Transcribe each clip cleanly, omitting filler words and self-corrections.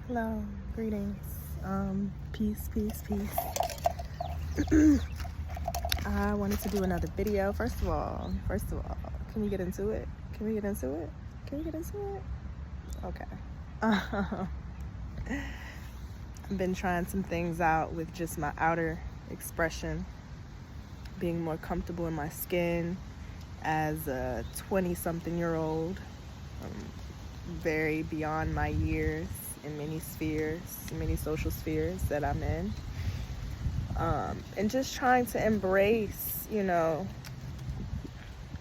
Hello, greetings. Peace, peace, peace. I wanted to do another video. First of all, can we get into it? Can we get into it? Can we get into it? Okay. I've been trying some things out with just my outer expression, being more comfortable in my skin as a 20-something-year-old, very beyond my years in many spheres, many social spheres that I'm in. And just trying to embrace,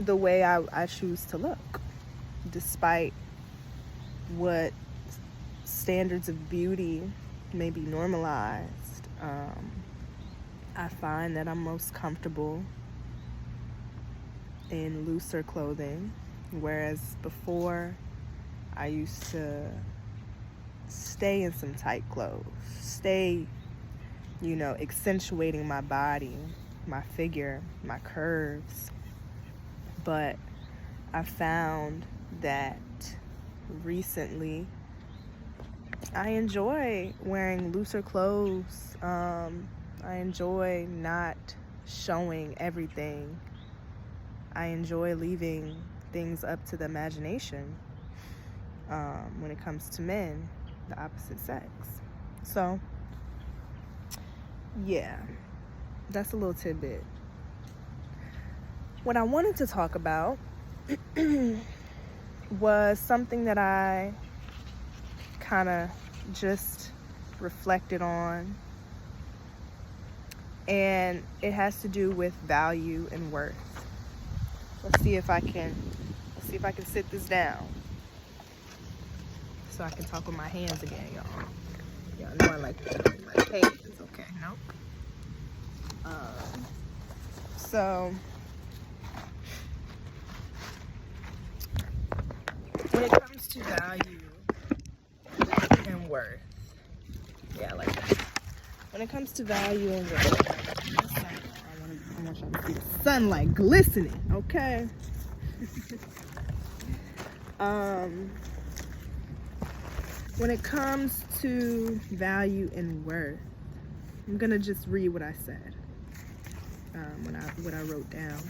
the way I choose to look, despite what standards of beauty may be normalized. I find that I'm most comfortable in looser clothing, whereas before I used to stay in some tight clothes, accentuating my body, my figure, my curves. But I found that recently I enjoy wearing looser clothes. I enjoy not showing everything. I enjoy leaving things up to the imagination when it comes to men, the opposite sex. So, yeah, that's a little tidbit. What I wanted to talk about was something that I kind of just reflected on, and it has to do with value and worth. Let's see if I can sit this down so I can talk with my hands again, y'all. Y'all know I like to talk with my hands. Okay, nope. So when it comes to value and worth, yeah, I like that. When it comes to value and worth, I want y'all to see the sunlight glistening, okay? When it comes to value and worth, I'm gonna just read what I said, what I wrote down.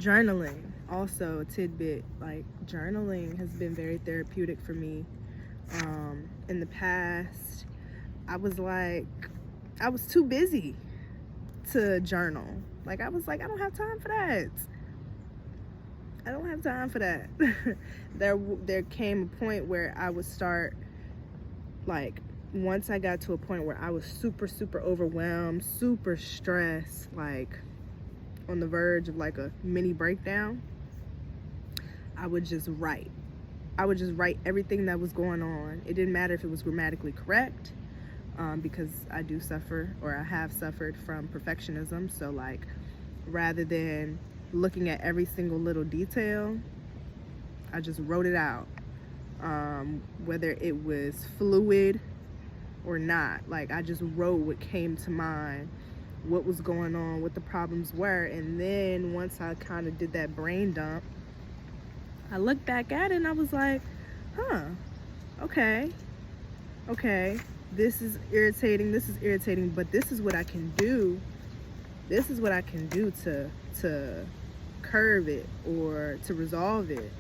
Journaling, also a tidbit, like journaling has been very therapeutic for me. In the past, I was too busy to journal. I don't have time for that. I don't have time for that. There came a point where I would start, once I got to a point where I was super, super overwhelmed, super stressed, on the verge of a mini breakdown, I would just write. I would just write everything that was going on. It didn't matter if it was grammatically correct, because I do suffer, or I have suffered from perfectionism. So rather than looking at every single little detail, I just wrote it out, whether it was fluid or not. I just wrote what came to mind, what was going on, what the problems were. And then once I kind of did that brain dump, I looked back at it and I was like, okay, this is irritating, but this is what I can do. This is what I can do to curve it or to resolve it.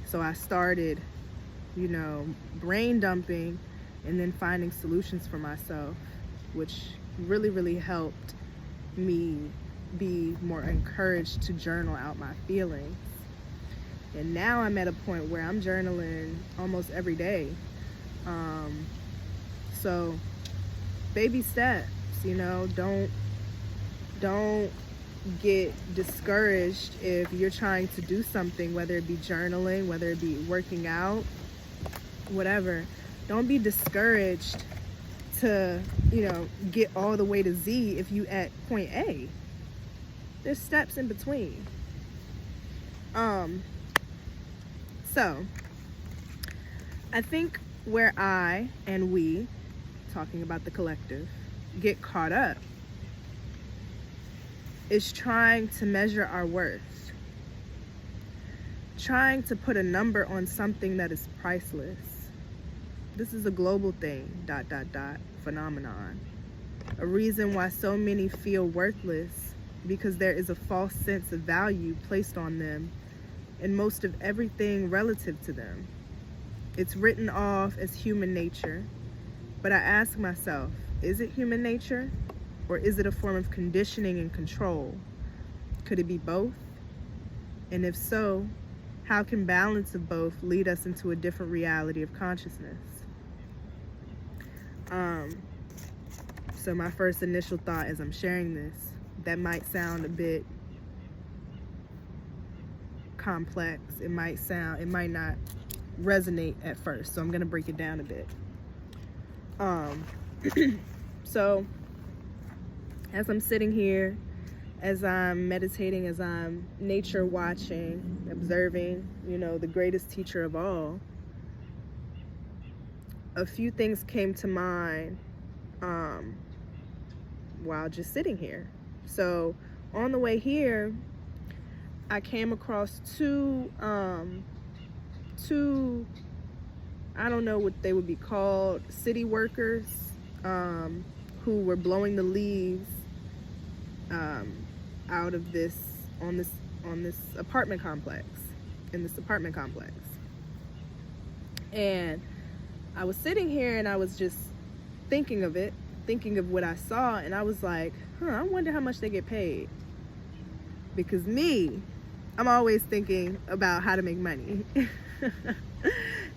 So I started, brain dumping and then finding solutions for myself, which really, really helped me be more encouraged to journal out my feelings. And now I'm at a point where I'm journaling almost every day. So baby steps, don't get discouraged if you're trying to do something, whether it be journaling, whether it be working out, whatever. Don't be discouraged to, get all the way to Z if you at point A. There's steps in between. So I think where I and we, talking about the collective, get caught up is trying to measure our worth, trying to put a number on something that is priceless. This is a global thing, phenomenon. A reason why so many feel worthless, because there is a false sense of value placed on them and most of everything relative to them. It's written off as human nature, but I ask myself, is it human nature, or is it a form of conditioning and control? Could it be both? And if so, how can balance of both lead us into a different reality of consciousness? So my first initial thought as I'm sharing this, that might sound a bit complex. It might not resonate at first. So I'm gonna break it down a bit. So as I'm sitting here, as I'm meditating, as I'm nature watching, observing, the greatest teacher of all, a few things came to mind while just sitting here. So on the way here, I came across two, I don't know what they would be called, city workers who were blowing the leaves out of this apartment complex, and I was sitting here and I was just thinking of what I saw, and I was like, I wonder how much they get paid. Because I'm always thinking about how to make money.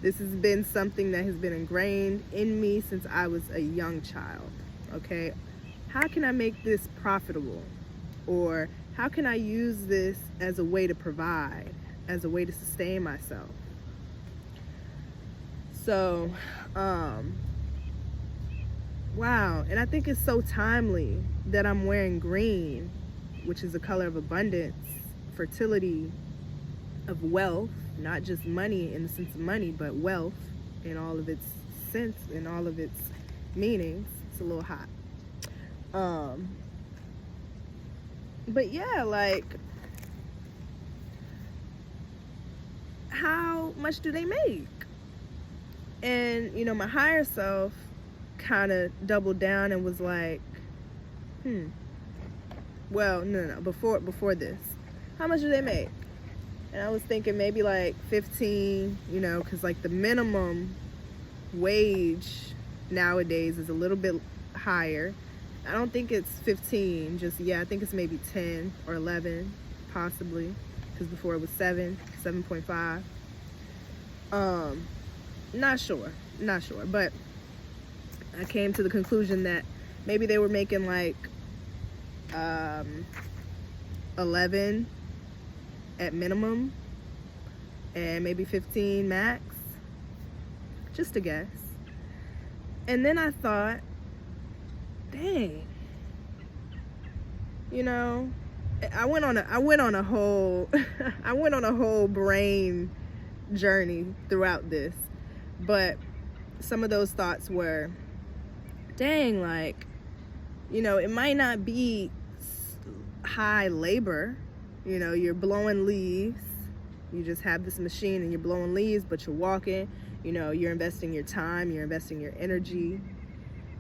This has been something that has been ingrained in me since I was a young child. Okay, how can I make this profitable? Or how can I use this as a way to provide, as a way to sustain myself? So, wow. And I think it's so timely that I'm wearing green, which is the color of abundance, fertility, of wealth, not just money in the sense of money, but wealth in all of its sense, in all of its meanings. It's a little hot. But yeah, like, how much do they make? And, my higher self kind of doubled down and was like, well, no, before this, how much do they make? And I was thinking maybe like 15, because like the minimum wage nowadays is a little bit higher. I don't think it's 15, I think it's maybe 10 or 11, possibly, because before it was 7.5. Not sure, but I came to the conclusion that maybe they were making like 11 at minimum and maybe 15 max, just a guess. And then I thought, dang, I went on a whole brain journey throughout this, but some of those thoughts were, dang, like, it might not be high labor, you're blowing leaves, you just have this machine and you're blowing leaves, but you're walking, you're investing your time, you're investing your energy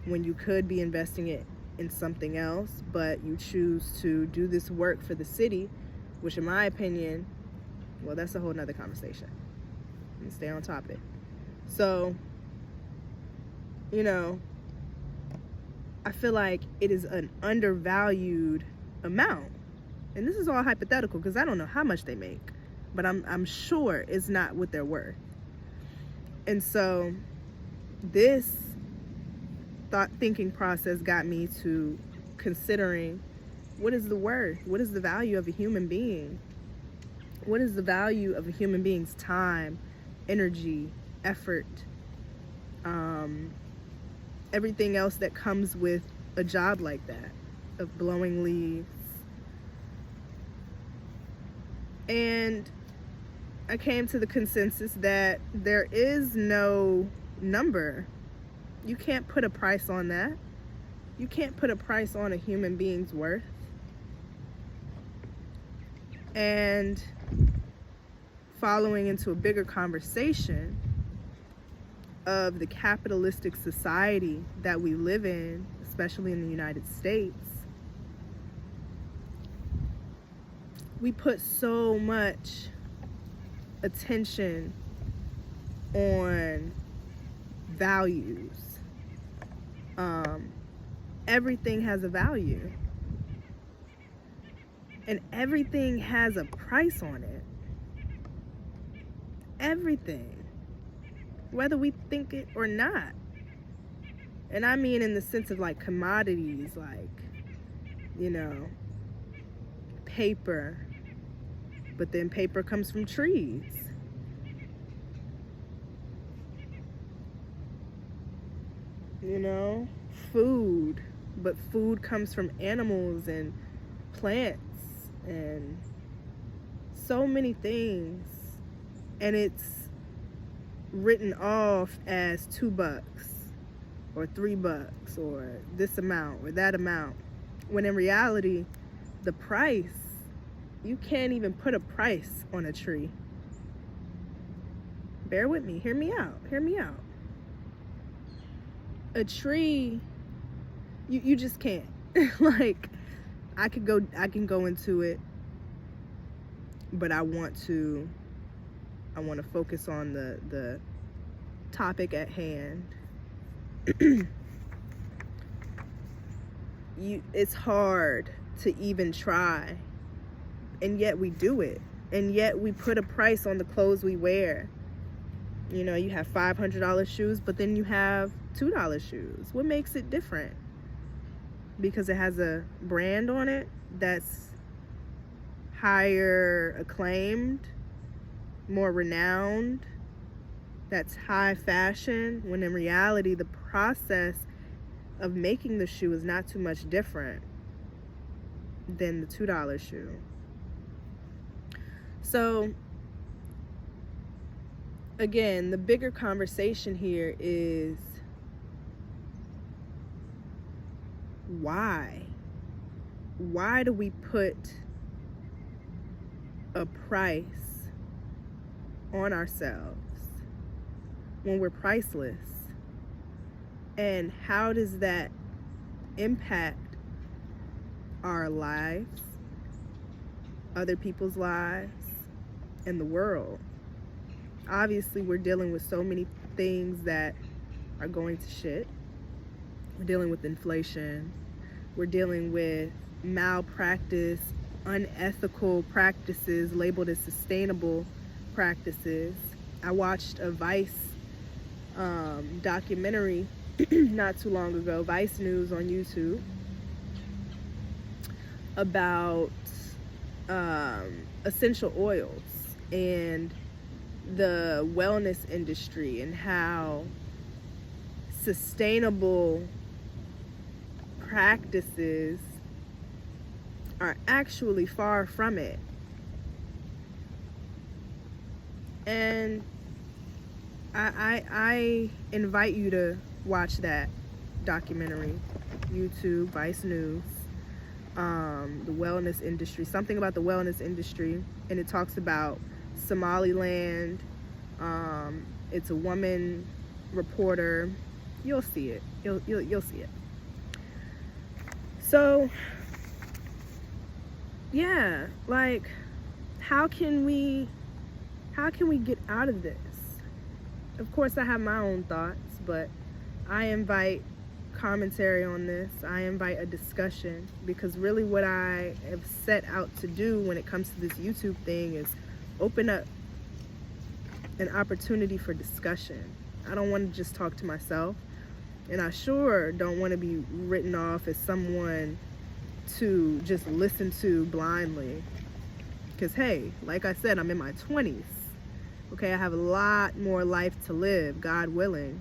when you could be investing it in something else, but you choose to do this work for the city, which in my opinion, well, that's a whole nother conversation. And stay on topic. So, I feel like it is an undervalued amount. And this is all hypothetical because I don't know how much they make, but I'm sure it's not what they're worth. And so this thinking process got me to considering, what is the worth? What is the value of a human being? What is the value of a human being's time, energy, effort, everything else that comes with a job like that, of blowing leaves? And I came to the consensus that there is no number. You can't put a price on that. You can't put a price on a human being's worth. And following into a bigger conversation, of the capitalistic society that we live in, especially in the United States, we put so much attention on values. Everything has a value, and everything has a price on it. Everything, whether we think it or not. And I mean in the sense of like commodities, like, you know, paper, but then paper comes from trees. You know, food, but food comes from animals and plants and so many things. And it's written off as $2 or $3 or this amount or that amount, when in reality the price, you can't even put a price on a tree. Bear with me, hear me out. A tree, you just can't. Like, I can go into it, but I want to focus on the topic at hand. It's hard to even try, and yet we do it, and yet we put a price on the clothes we wear. You know, you have $500 shoes, but then you have $2 shoes. What makes it different? Because it has a brand on it that's higher acclaimed, more renowned, that's high fashion, when in reality the process of making the shoe is not too much different than the $2 shoe. So again, the bigger conversation here is why? Why do we put a price on ourselves when we're priceless? And how does that impact our lives, other people's lives, and the world? Obviously, we're dealing with so many things that are going to shit. We're dealing with inflation. We're dealing with malpractice, unethical practices labeled as sustainable practices. I watched a Vice documentary not too long ago, Vice News on YouTube, about essential oils and the wellness industry, and how sustainable practices are actually far from it. And I invite you to watch that documentary, YouTube, Vice News, the wellness industry, something about the wellness industry, and it talks about Somaliland. It's a woman reporter. You'll see it. You'll see it. So yeah, like, how can we get out of this? Of course, I have my own thoughts, but I invite commentary on this. I invite a discussion, because really what I have set out to do when it comes to this YouTube thing is open up an opportunity for discussion. I don't want to just talk to myself, and I sure don't want to be written off as someone to just listen to blindly. Because hey, like I said, I'm in my 20s. Okay, I have a lot more life to live, God willing.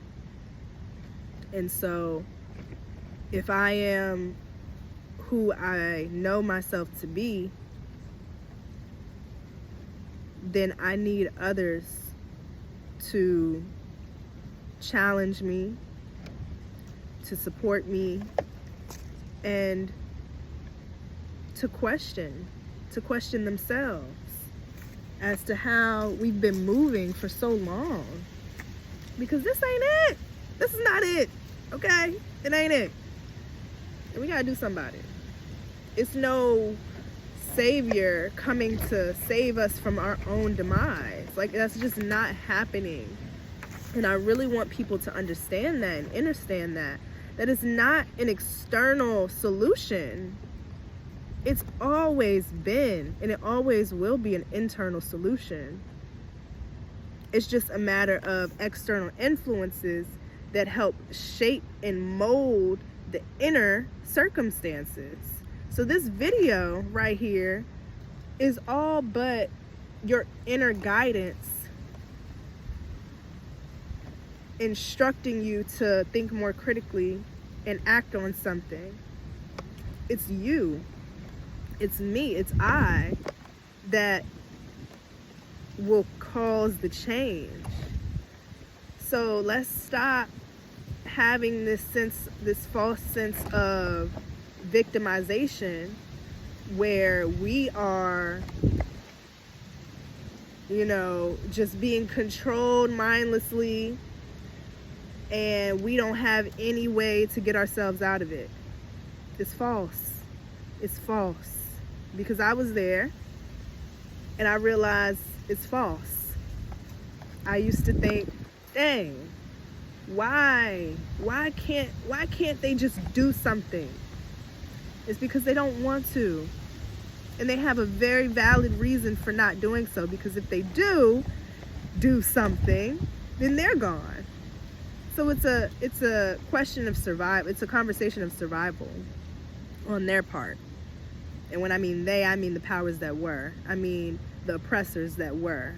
And so if I am who I know myself to be, then I need others to challenge me, to support me, and to question themselves as to how we've been moving for so long. Because this ain't it. This is not it. Okay? It ain't it. And we gotta do something about it. It's no savior coming to save us from our own demise. Like, that's just not happening. And I really want people to understand that and understand that it's not an external solution. It's always been, and it always will be, an internal solution. It's just a matter of external influences that help shape and mold the inner circumstances. So this video right here is all but your inner guidance, instructing you to think more critically and act on something. It's you, it's me, it's I that will cause the change. So let's stop having this false sense of victimization where we are, just being controlled mindlessly, and we don't have any way to get ourselves out of it. It's false. It's false. Because I was there and I realized it's false. I used to think, dang, why can't they just do something? It's because they don't want to. And they have a very valid reason for not doing so, because if they do something, then they're gone. So it's a question of survival. It's a conversation of survival on their part. And when I mean they, I mean the powers that were. I mean the oppressors that were.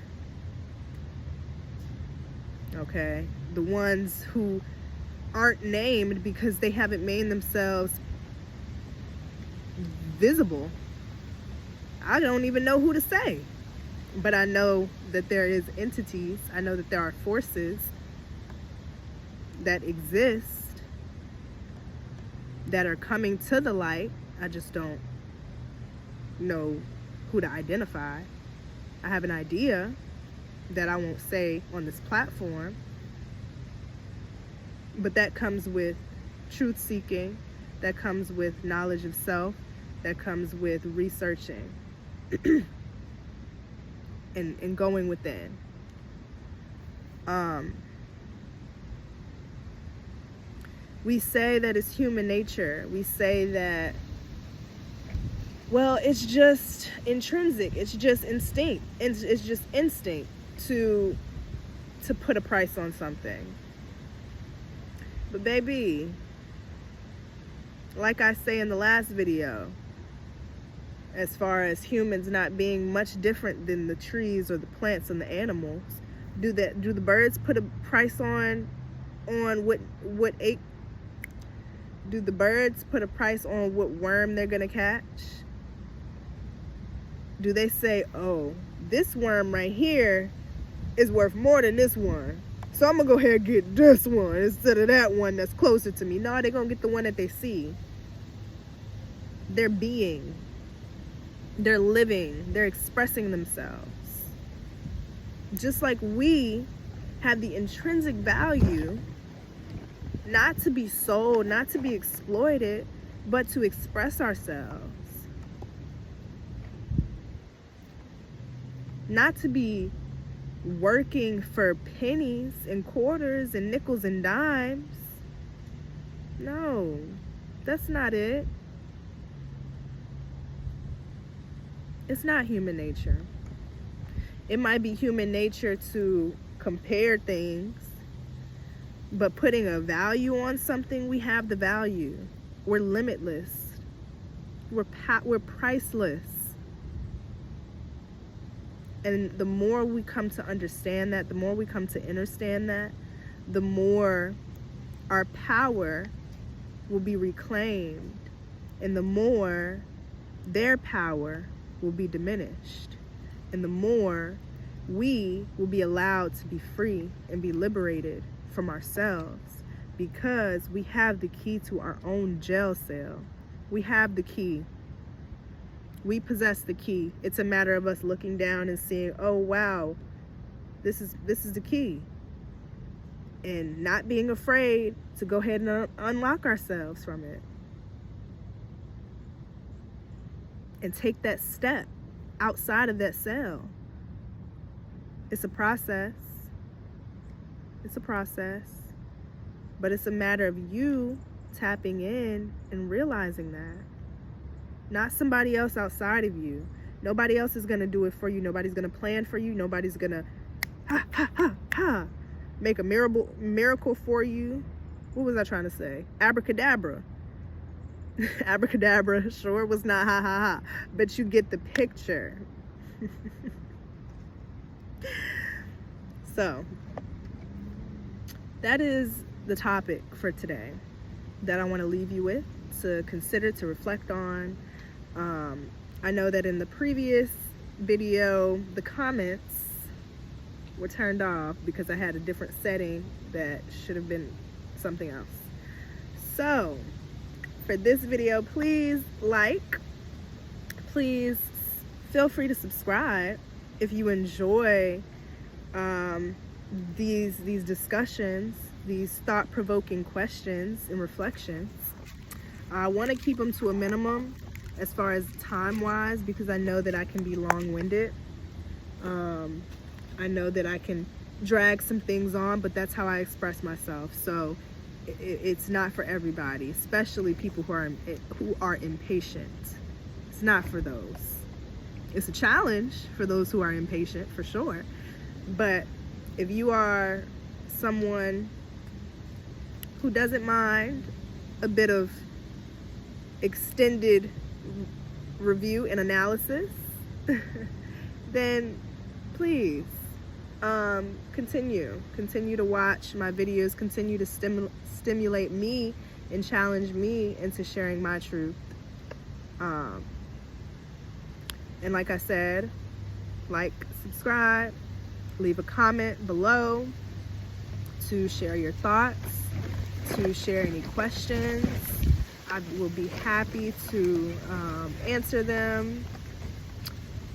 Okay? The ones who aren't named because they haven't made themselves visible. I don't even know who to say. But I know that there is entities. I know that there are forces that exist that are coming to the light. I just don't know who to identify. I have an idea that I won't say on this platform, but that comes with truth seeking, that comes with knowledge of self, that comes with researching and going within. We say that it's human nature. We say that, well, it's just intrinsic. It's just instinct. It's just instinct to put a price on something. But baby, like I say in the last video, as far as humans not being much different than the trees or the plants and the animals, do the birds put a price on what ache? Do the birds put a price on what worm they're gonna catch? Do they say, oh, this worm right here is worth more than this one, so I'm gonna go ahead and get this one instead of that one that's closer to me? No, they're gonna get the one that they see. They're being, they're living, they're expressing themselves. Just like we have the intrinsic value not to be sold, not to be exploited, but to express ourselves. Not to be working for pennies and quarters and nickels and dimes. No, that's not it. It's not human nature. It might be human nature to compare things, but putting a value on something, we have the value. We're limitless. We're priceless. And the more we come to understand that, the more we come to understand that, the more our power will be reclaimed, and the more their power will be diminished, and the more we will be allowed to be free and be liberated from ourselves, because we have the key to our own jail cell. We have the key. We possess the key. It's a matter of us looking down and seeing, oh wow, this is the key. and not being afraid to go ahead and unlock ourselves from it and take that step outside of that cell. It's a process. It's a process. But it's a matter of you tapping in and realizing that. Not somebody else outside of you. Nobody else is going to do it for you. Nobody's going to plan for you. Nobody's going to make a miracle for you. What was I trying to say? Abracadabra. Abracadabra sure was not ha ha ha, but you get the picture. So that is the topic for today that I want to leave you with, to consider, to reflect on. I know that in the previous video the comments were turned off because I had a different setting that should have been something else. So for this video, please like, please feel free to subscribe if you enjoy these discussions, these thought-provoking questions and reflections. I want to keep them to a minimum as far as time-wise, because I know that I can be long-winded. I know that I can drag some things on, but that's how I express myself. So it's not for everybody, especially people who are impatient. It's not for those. It's a challenge for those who are impatient, for sure. But if you are someone who doesn't mind a bit of extended review and analysis, then please continue to watch my videos, continue to stimulate me and challenge me into sharing my truth. And like I said, like, subscribe, leave a comment below to share your thoughts, to share any questions. I will be happy to answer them.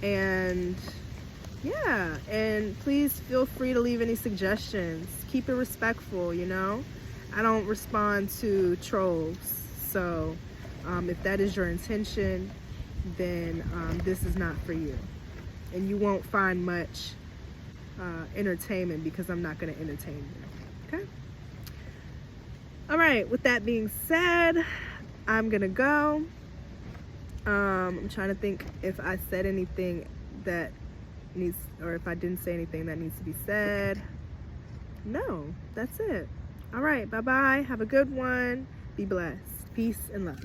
And yeah, and please feel free to leave any suggestions. Keep it respectful, you know? I don't respond to trolls. So if that is your intention, then this is not for you. And you won't find much entertainment, because I'm not going to entertain you. Okay? All right, with that being said, I'm going to go. I'm trying to think if I said anything that needs, or if I didn't say anything that needs to be said. No, that's it. All right, bye-bye. Have a good one. Be blessed. Peace and love.